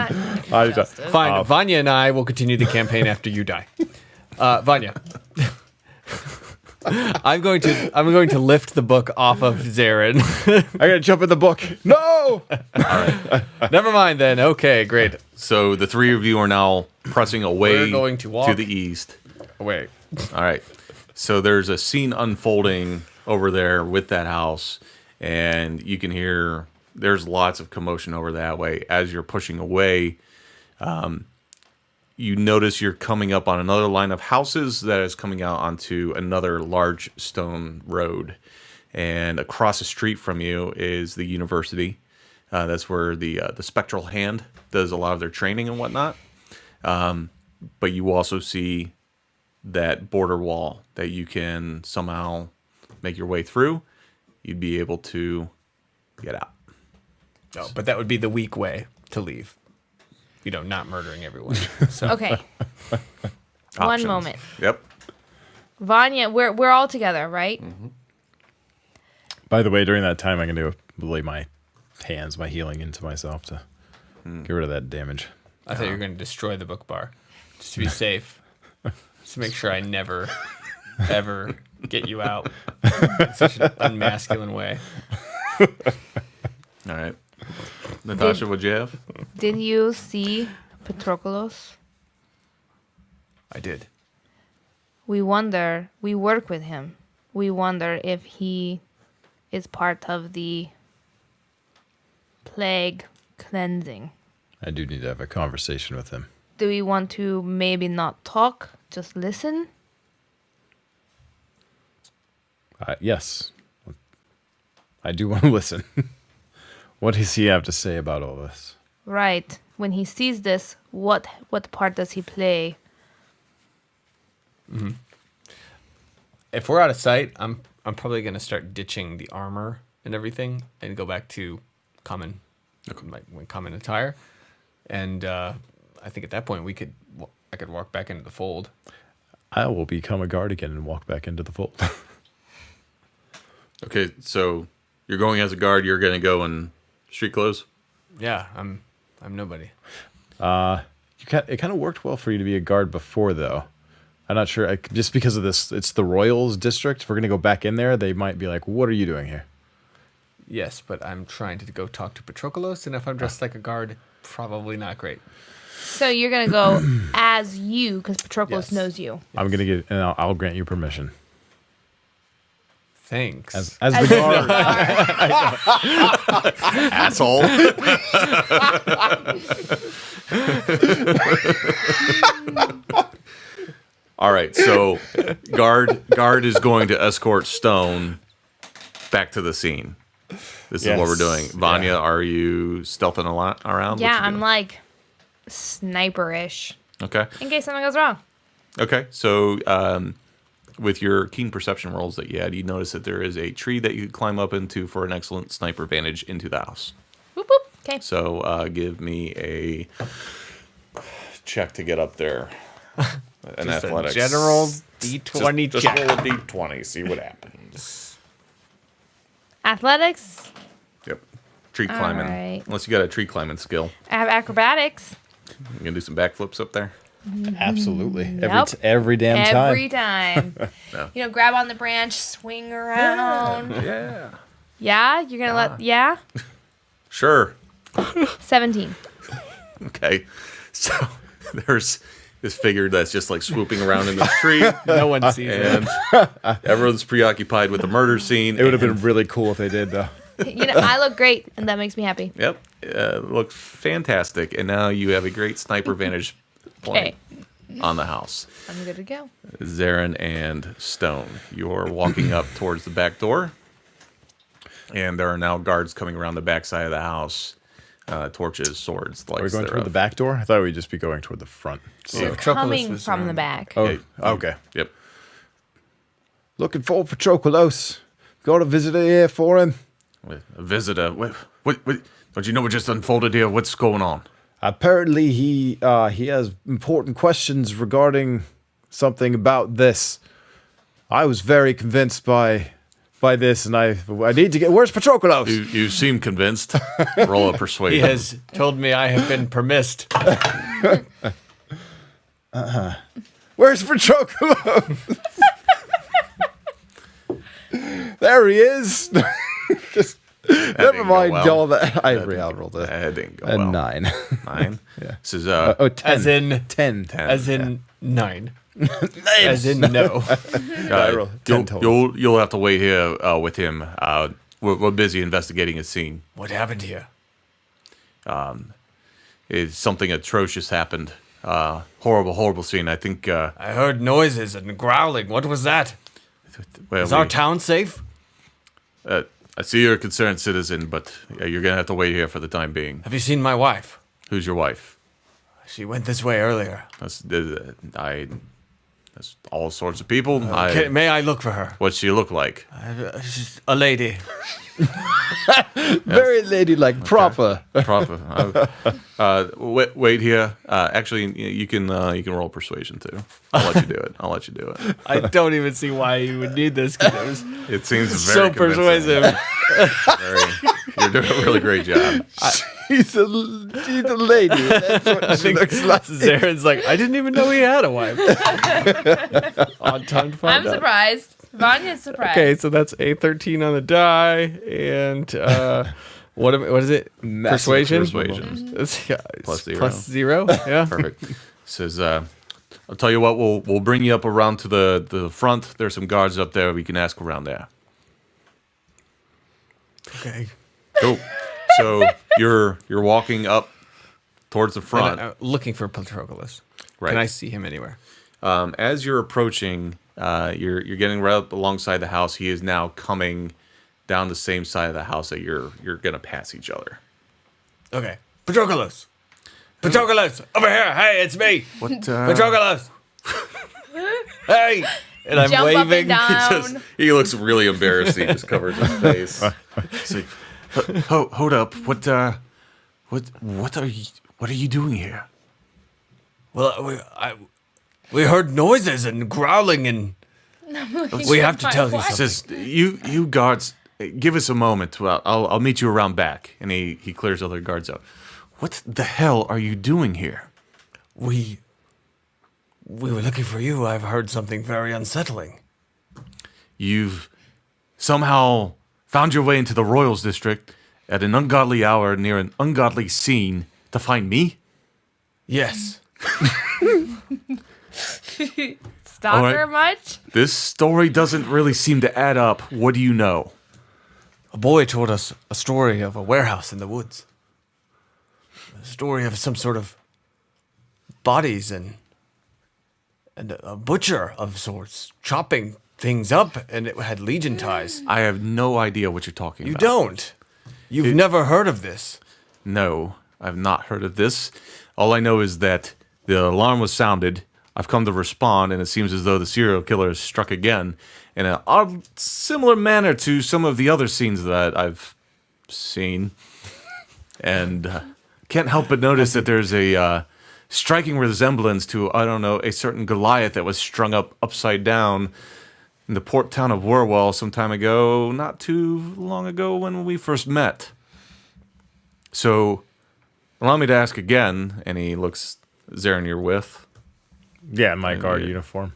not justice. Fine. Vanya and I will continue the campaign after you die. Vanya. I'm going to lift the book off of Zarin. I gotta jump in the book. No! Never mind then. Okay, great. So the three of you are now pressing away We're going to walk- the east. Wait. All right. So there's a scene unfolding over there with that house, and you can hear there's lots of commotion over that way. As you're pushing away, you notice you're coming up on another line of houses that is coming out onto another large stone road. And across the street from you is the university. That's where the Spectral Hand does a lot of their training and whatnot. But you also see that border wall that you can somehow make your way through. You'd be able to get out. No, but that would be the weak way to leave. Not murdering everyone. So. Okay. One Options. moment. Yep. Vanya, we're all together, right? By the way, during that time, I'm going to lay my healing into myself to get rid of that damage. I thought you were going to destroy the book bar, just to be safe. Just to make sure I never, ever get you out in such an unmasculine way. All right. Natasha, what'd you have? Did you see Patroclus? I did. We work with him. We wonder if he is part of the plague cleansing. I do need to have a conversation with him. Do we want to maybe not talk, just listen? Yes. I do want to listen. What does he have to say about all this? Right. When he sees this, what part does he play? If we're out of sight, I'm probably going to start ditching the armor and everything and go back to common attire. And I think at that point I could walk back into the fold. I will become a guard again and walk back into the fold. Okay, so you're going as a guard. You're going to go in street clothes? Yeah, I'm nobody. It kind of worked well for you to be a guard before, though. I'm not sure. Just because of this, it's the Royals district. If we're going to go back in there, they might be like, what are you doing here? Yes, but I'm trying to go talk to Patroclus, and if I'm dressed like a guard, probably not great. So you're going to go as you, because Patroclus Yes. knows you. I'm going to get, and I'll grant you permission. Thanks. As the guard. Asshole. All right, so guard is going to escort Stone back to the scene. This is what we're Yes. doing. Vanya, are you stealthing a lot around? Yeah, What you I'm doing? like sniper-ish Okay. in case something goes wrong. Okay, so with your keen perception rolls that you had, you notice that there is a tree that you could climb up into for an excellent sniper vantage into the house. Boop, boop. Okay. So give me a check to get up there. An Just a athletics. general D20 just check. roll a D20, see what happens. Athletics. Yep. Tree climbing. right. Unless you got a tree climbing skill. I have acrobatics. You gonna do some backflips up there? Absolutely. Yep. Every damn time. Every time. No. Grab on the branch, swing around. Yeah. Yeah? You're going to let... Yeah? Sure. 17. Okay. So there's this figure that's just like swooping around in the tree. No one sees it. And everyone's preoccupied with the murder scene. It would have been really cool if they did, though. I look great, and that makes me happy. Yep. Looks fantastic. And now you have a great sniper vantage point on the house. I'm good to go. Zarin and Stone, you're walking up towards the back door. And there are now guards coming around the backside of the house. Torches, swords, lights. Are we going toward thereof. the back door? I thought we'd just be going toward the front. Yeah, We're Patroclus coming was from the around. back. Oh, Okay. okay. Yep. Looking for Patroclus. Got a visitor here for him. A visitor. What? Don't you know what just unfolded here? What's going on? Apparently, he has important questions regarding something about this. I was very convinced by this, and I need to get. Where's Patroclus? You seem convinced. Roll a persuasion. He has told me I have been permissed. Where's Patroclus? There he is. Just That never didn't go mind well. all that. I rolled That didn't go a well. 9. 9. Yeah. This is 10. As in 10. 10. As in 9. As in no. rolled 10 total. You'll have to wait here with him. We're busy investigating a scene. What happened here? Something atrocious happened. Horrible scene. I think. I heard noises and growling. What was that? Well, Is our town safe? I see you're a concerned citizen, but you're gonna have to wait here for the time being. Have you seen my wife? Who's your wife? She went this way earlier. There's all sorts of people. May I look for her? What's she look like? She's a lady. Very ladylike, proper. Proper. Wait here. Actually, you can roll persuasion too. I'll let you do it. I don't even see why you would need this because It seems very so convincing. persuasive. You're doing a really great job. She's a lady. That's what she looks like. Zaren's like, I didn't even know he had a wife. Odd time to find I'm out. surprised. Vanya's surprised. Okay, so that's a 13 on the die, and what is it? Persuasion. Persuasion. It's, Plus zero. Plus 0. Yeah. Perfect. Says, I'll tell you what. We'll bring you up around to the front. There's some guards up there. We can ask around there. Okay. Cool. So you're walking up towards the front. Looking for Patroclus. Right. Can I see him anywhere? As you're approaching, you're getting right up alongside the house. He is now coming down the same side of the house that you're gonna pass each other. Okay. Patroclus! Patroclus! Over here! Hey, it's me! What? Patroclus! Hey! And I'm Jump up waving. and down. he looks really embarrassed. He just covers his face. He's like, hold up. What are you doing here? Well, we heard noises and growling, and we have to tell you He something. says, you guards, give us a moment. Well, I'll meet you around back. And he clears other guards out. What the hell are you doing here? We were looking for you. I've heard something very unsettling. You've somehow found your way into the Royals District at an ungodly hour near an ungodly scene to find me? Yes. Stalker All right. much? This story doesn't really seem to add up. What do you know? A boy told us a story of a warehouse in the woods. A story of some sort of bodies and a butcher of sorts chopping things up, and it had legion ties. I have no idea what you're talking You about. don't. You've never heard of this. No, I've not heard of this. All I know is that the alarm was sounded. I've come to respond, and it seems as though the serial killer has struck again in an odd, similar manner to some of the other scenes that I've seen. And can't help but notice that there's a striking resemblance to, I don't know, a certain Goliath that was strung up upside down in the port town of Werwell some time ago, not too long ago when we first met. So, allow me to ask again, and he looks, Zaren, you're with? Yeah, in my guard uniform.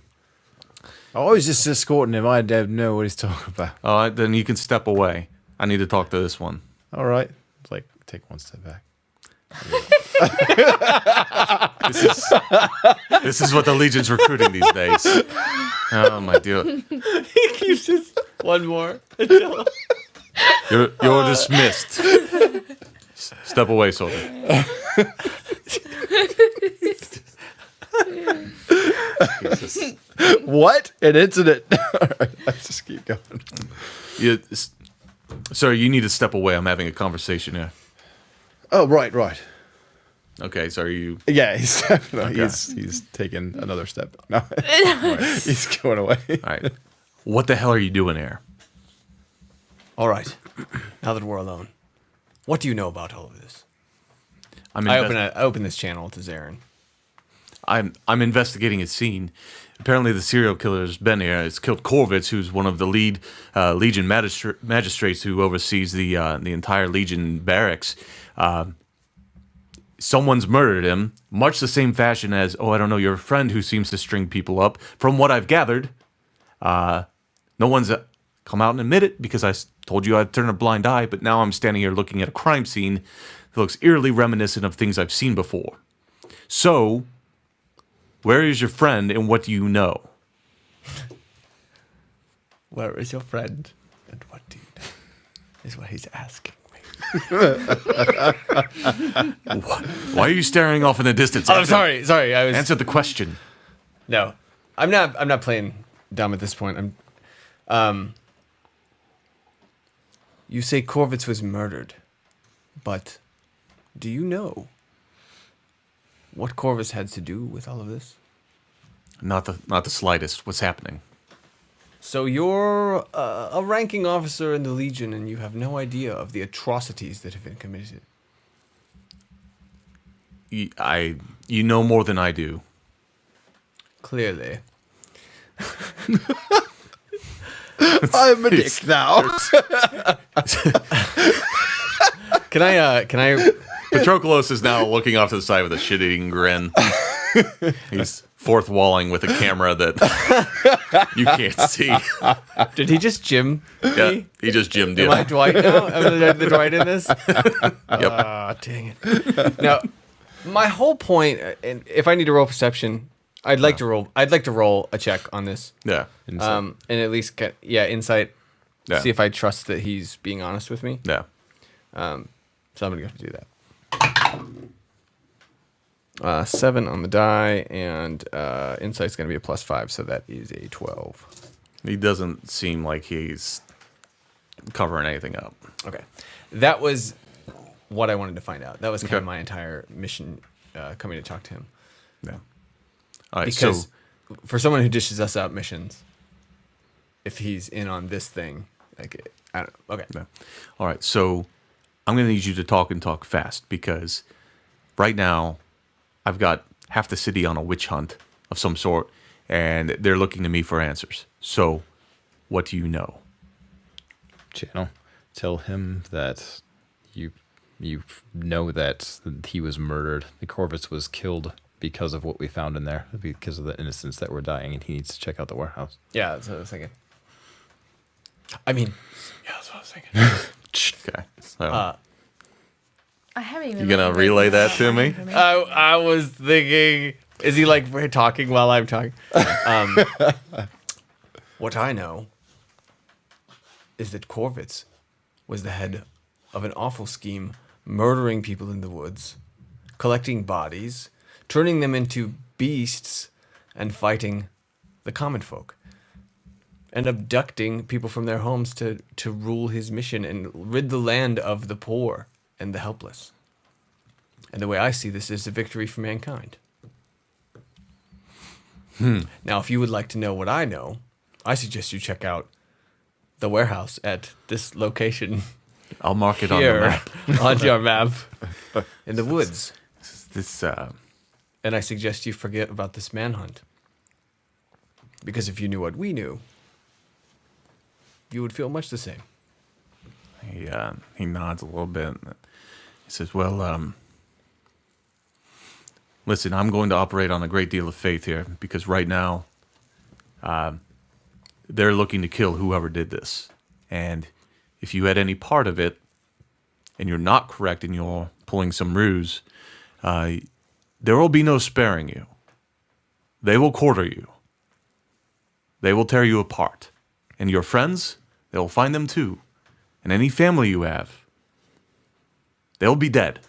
I was just escorting him. I don't know what he's talking about. Then you can step away. I need to talk to this one. All right. It's like, take one step back. This is what the Legion's recruiting these days. Oh my dear. He keeps just one more. You're dismissed. Step away, soldier. Jesus. What? An incident. All right, let's just keep going. Sir, you need to step away. I'm having a conversation here. Oh, right. Okay, so are you... Yeah, he's taking another step. No, he's going away. All right. What the hell are you doing here? All right. Now that we're alone, what do you know about all of this? I open this channel to Zaren. I'm investigating a scene. Apparently, the serial killer's been here. It's killed Corvitz, who's one of the lead Legion magistrates who oversees the entire Legion barracks. Someone's murdered him, much the same fashion as, I don't know, your friend who seems to string people up. From what I've gathered, no one's come out and admit it because I told you I'd turn a blind eye, but now I'm standing here looking at a crime scene that looks eerily reminiscent of things I've seen before. So, where is your friend and what do you know? Where is your friend? And what do you know? Is what he's asking me. Why are you staring off in the distance? I'm sorry. I was Answer the question. No. I'm not playing dumb at this point. You say Corvitz was murdered, but do you know what Corvus had to do with all of this? Not the slightest. What's happening? So you're a ranking officer in the Legion, and you have no idea of the atrocities that have been committed. You know more than I do. Clearly. I'm a dick now. Can I? Patroclus is now looking off to the side with a shit-eating grin. He's fourth walling with a camera that you can't see. Did he just Jim? Yeah, me? he just Jim'd Am you. I Dwight now? Am I the Dwight in this? Yep. Ah, dang it. Now, my whole point, and if I need to roll perception, I'd like to roll a check on this. Yeah. And at least get insight. Yeah. See if I trust that he's being honest with me. Yeah. So I'm gonna go do that. 7 on the die, and insight's gonna be a +5, so that is a 12. He doesn't seem like he's covering anything up. Okay, that was what I wanted to find out. That was kind of Okay. my entire mission, coming to talk to him. Yeah. All right. Because So for someone who dishes us out missions, if he's in on this thing, like I don't. Okay. yeah. All right. So I'm going to need you to talk fast because right now I've got half the city on a witch hunt of some sort, and they're looking to me for answers. So, what do you know? Channel, tell him that you know that he was murdered. The Corvus was killed because of what we found in there, because of the innocents that were dying, and he needs to check out the warehouse. Yeah, that's what I was thinking. I mean, yeah, that's what I was thinking. Okay. So, I haven't even. you gonna looked at relay this. that to me? I was thinking, is he like talking while I'm talking? What I know is that Corvitz was the head of an awful scheme, murdering people in the woods, collecting bodies, turning them into beasts, and fighting the common folk, and abducting people from their homes to rule his mission and rid the land of the poor and the helpless. And the way I see this is a victory for mankind. Now, if you would like to know what I know, I suggest you check out the warehouse at this location I'll mark it on the here map. on your map in the woods. This And I suggest you forget about this manhunt. Because if you knew what we knew, you would feel much the same. he nods a little bit. He says, "Well, listen, I'm going to operate on a great deal of faith here because right now, they're looking to kill whoever did this. And if you had any part of it, and you're not correct and you're pulling some ruse, there will be no sparing you. They will quarter you. They will tear you apart. And your friends, they will find them too. And any family you have, they'll be dead.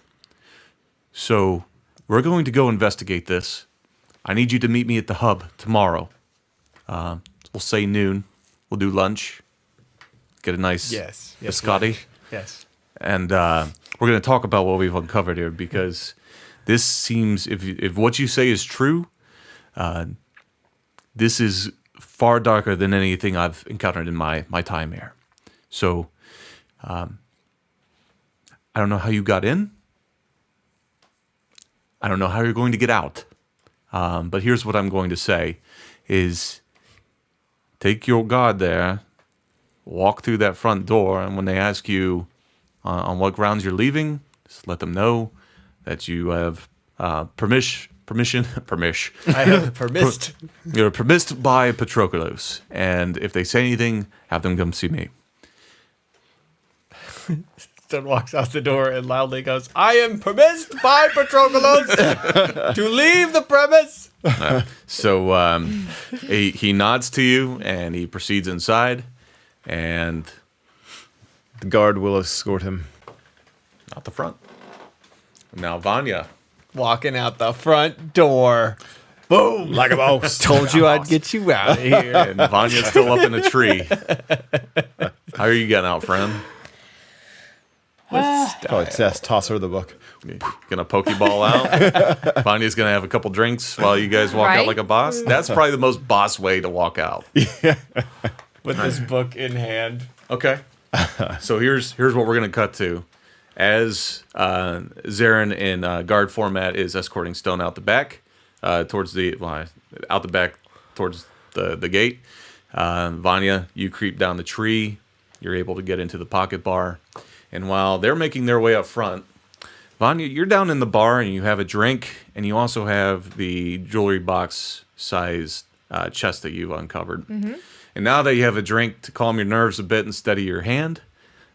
So we're going to go investigate this. I need you to meet me at the hub tomorrow. We'll say noon. We'll do lunch. Get a nice biscotti. Yes. And we're going to talk about what we've uncovered here because this seems, if what you say is true, this is far darker than anything I've encountered in my time here. So, I don't know how you got in. I don't know how you're going to get out. But here's what I'm going to say is take your guard there, walk through that front door, and when they ask you on what grounds you're leaving, just let them know that you have permission. I have permissed. You're permissed by Patroclus, and if they say anything, have them come see me. Stone walks out the door and loudly goes, I am permissed by Patroclus to leave the premise. So he nods to you, and he proceeds inside, and The guard will escort him. out the front. Now Vanya. Walking out the front door. Boom! Like a boss. Told you I'd get you out of here. And Vanya's still up in the tree. How are you getting out, friend? Probably toss her the book. Gonna Pokeball out. Vanya's gonna have a couple drinks while you guys walk out Right? like a boss. That's probably the most boss way to walk out. With this book in hand. Okay. So here's what we're gonna cut to. As Zarin in guard format is escorting Stone out the back, towards out the back towards the gate. Vanya, you creep down the tree. You're able to get into the pocket bar, and while they're making their way up front, Vanya, you're down in the bar and you have a drink, and you also have the jewelry box size chest that you've uncovered. Mm-hmm. And now that you have a drink to calm your nerves a bit and steady your hand,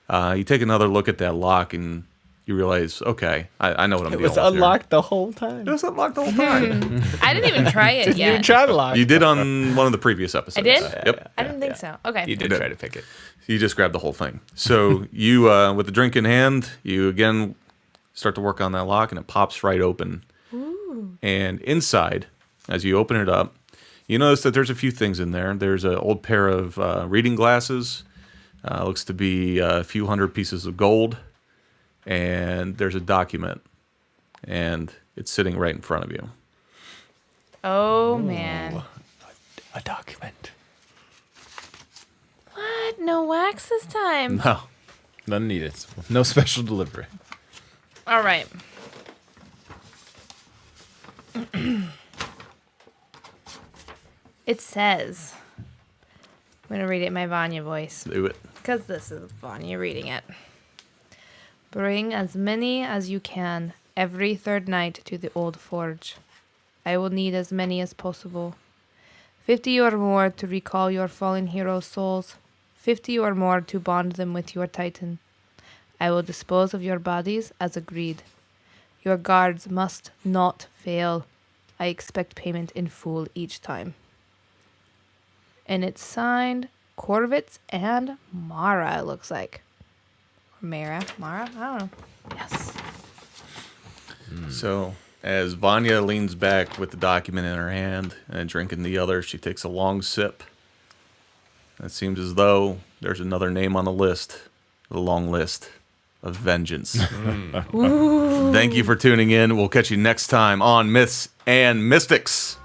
you take another look at that lock and you realize, okay, I know what I'm It dealing was with unlocked the whole time. It was unlocked the whole time. I didn't even try it You yet. tried to lock. You did on one of the previous episodes. I did? Yep. I didn't think so. Okay. You did try to pick it. You just grabbed the whole thing. So you, with the drink in hand, you again start to work on that lock, and it pops right open. Ooh. And inside, as you open it up, you notice that there's a few things in there. There's an old pair of reading glasses. Looks to be a few hundred pieces of gold. And there's a document. And it's sitting right in front of you. Oh, man. A document. What? No wax this time? No. None needed. No special delivery. All right. It says, I'm going to read it in my Vanya voice. Do it. Because this is Vanya reading it. Bring as many as you can every third night to the old forge. I will need as many as possible. 50 or more to recall your fallen heroes' souls. 50 or more to bond them with your titan. I will dispose of your bodies as agreed. Your guards must not fail. I expect payment in full each time. And it's signed Corvitz and Mara, it looks like. Or Mara? I don't know. Yes. So as Vanya leans back with the document in her hand and a drink in the other, she takes a long sip. It seems as though there's another name on the list, the long list of vengeance. Thank you for tuning in. We'll catch you next time on Myths and Mystics.